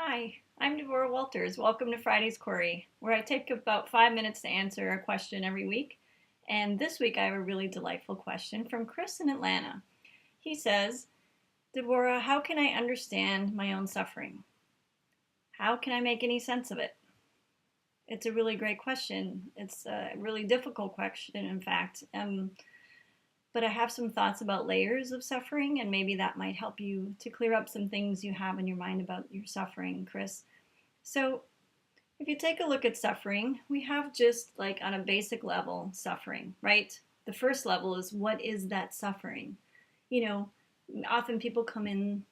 Hi, I'm Devorah Walters. Welcome to Friday's Query, where I take about 5 minutes to answer a question every week. And this week I have a really delightful question from Chris in Atlanta. He says, Devorah, how can I understand my own suffering? How can I make any sense of it? It's a really great question. It's a really difficult question, in fact. But I have some thoughts about layers of suffering, and maybe that might help you to clear up some things you have in your mind about your suffering, Chris. So, if you take a look at suffering, we have just like on a basic level suffering, right? The first level is what is that suffering? You know, often people come in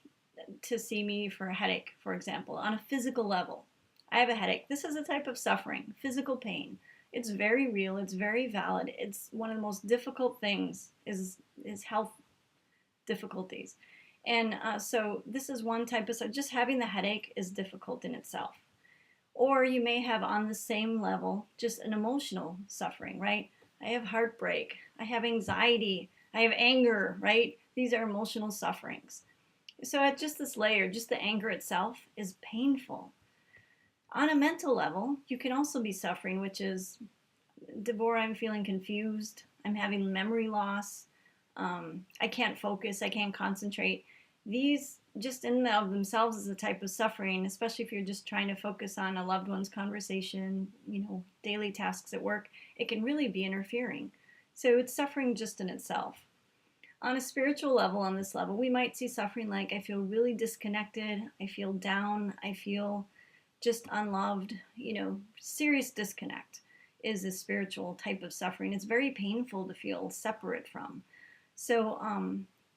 to see me for a headache, for example, on a physical level. I have a headache. This is a type of suffering, physical pain. It's very real, it's very valid. It's one of the most difficult things is health difficulties. And so this is one type of, so just having the headache is difficult in itself. Or you may have on the same level just an emotional suffering, right? I have heartbreak, I have anxiety, I have anger, right? These are emotional sufferings. So at just this layer, just the anger itself is painful. On a mental level, you can also be suffering, which is, Devorah, I'm feeling confused, I'm having memory loss, I can't focus, I can't concentrate. These just in and of themselves is a type of suffering, especially if you're just trying to focus on a loved one's conversation, daily tasks at work. It can really be interfering. So it's suffering just in itself. On a spiritual level, on this level, we might see suffering like I feel really disconnected, I feel down, I feel just unloved, serious disconnect is a spiritual type of suffering. It's very painful to feel separate from. So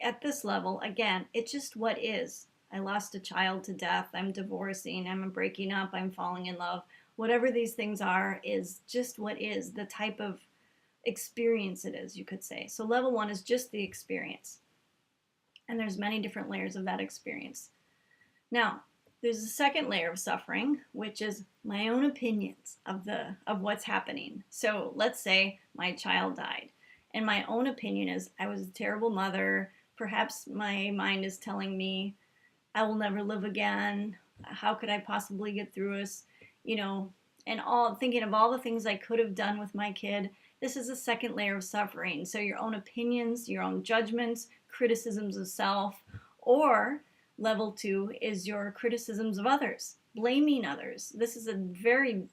at this level, again, it's just what is. I lost a child to death, I'm divorcing, I'm breaking up, I'm falling in love. Whatever these things are is just what is, the type of experience it is, you could say. So level one is just the experience. And there's many different layers of that experience. Now, there's a second layer of suffering, which is my own opinions of what's happening. So let's say my child died, and my own opinion is I was a terrible mother. Perhaps my mind is telling me I will never live again. How could I possibly get through this? And all thinking of all the things I could have done with my kid. This is a second layer of suffering. So your own opinions, your own judgments, criticisms of self, or level two is your criticisms of others, blaming others. This is a very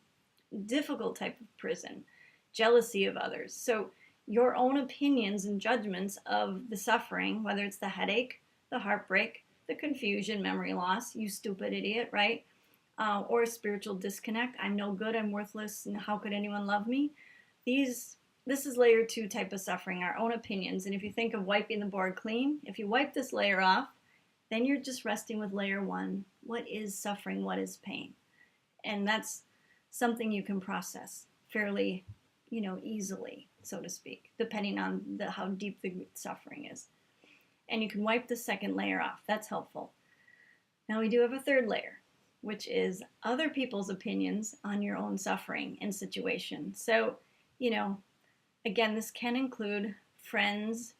difficult type of prison, jealousy of others. So your own opinions and judgments of the suffering, whether it's the headache, the heartbreak, the confusion, memory loss, you stupid idiot, right? Or a spiritual disconnect. I'm no good, I'm worthless, and how could anyone love me? This is layer two type of suffering, our own opinions. And if you think of wiping the board clean, if you wipe this layer off, then you're just resting with layer one. What is suffering? What is pain? And that's something you can process fairly, easily, so to speak, depending on how deep the suffering is. And you can wipe the second layer off. That's helpful. Now we do have a third layer, which is other people's opinions on your own suffering and situation. So, again, this can include friends,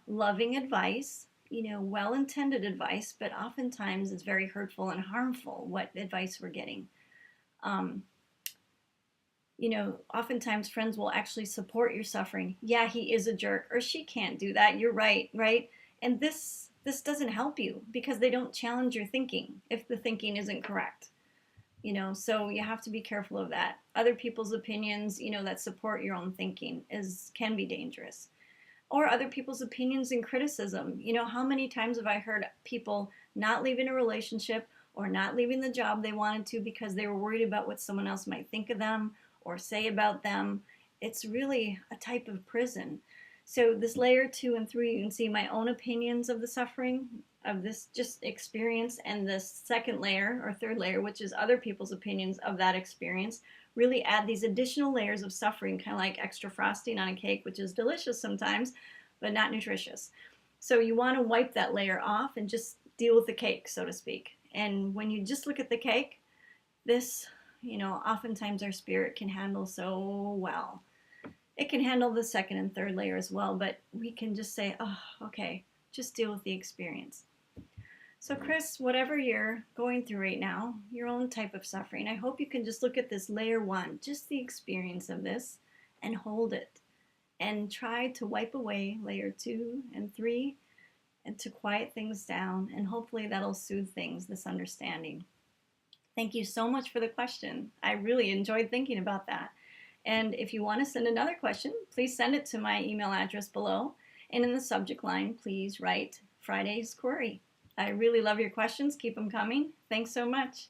loving advice, well-intended advice, but oftentimes it's very hurtful and harmful what advice we're getting. Oftentimes friends will actually support your suffering. Yeah, he is a jerk, or she can't do that. You're right, right? And this doesn't help you because they don't challenge your thinking if the thinking isn't correct. So you have to be careful of that. Other people's opinions, that support your own thinking can be dangerous. Or other people's opinions and criticism. How many times have I heard people not leaving a relationship or not leaving the job they wanted to because they were worried about what someone else might think of them or say about them? It's really a type of prison. So this layer 2 and 3, you can see my own opinions of the suffering of this just experience, and this second layer or third layer, which is other people's opinions of that experience, really add these additional layers of suffering, kind of like extra frosting on a cake, which is delicious sometimes, but not nutritious. So you want to wipe that layer off and just deal with the cake, so to speak. And when you just look at the cake, this, oftentimes our spirit can handle so well. It can handle the second and third layer as well, but we can just say, oh, okay, just deal with the experience. So, Chris, whatever you're going through right now, your own type of suffering, I hope you can just look at this layer one, just the experience of this, and hold it. And try to wipe away layer two and three and to quiet things down. And hopefully that'll soothe things, this understanding. Thank you so much for the question. I really enjoyed thinking about that. And if you want to send another question, please send it to my email address below. And in the subject line, please write Friday's Query. I really love your questions. Keep them coming. Thanks so much.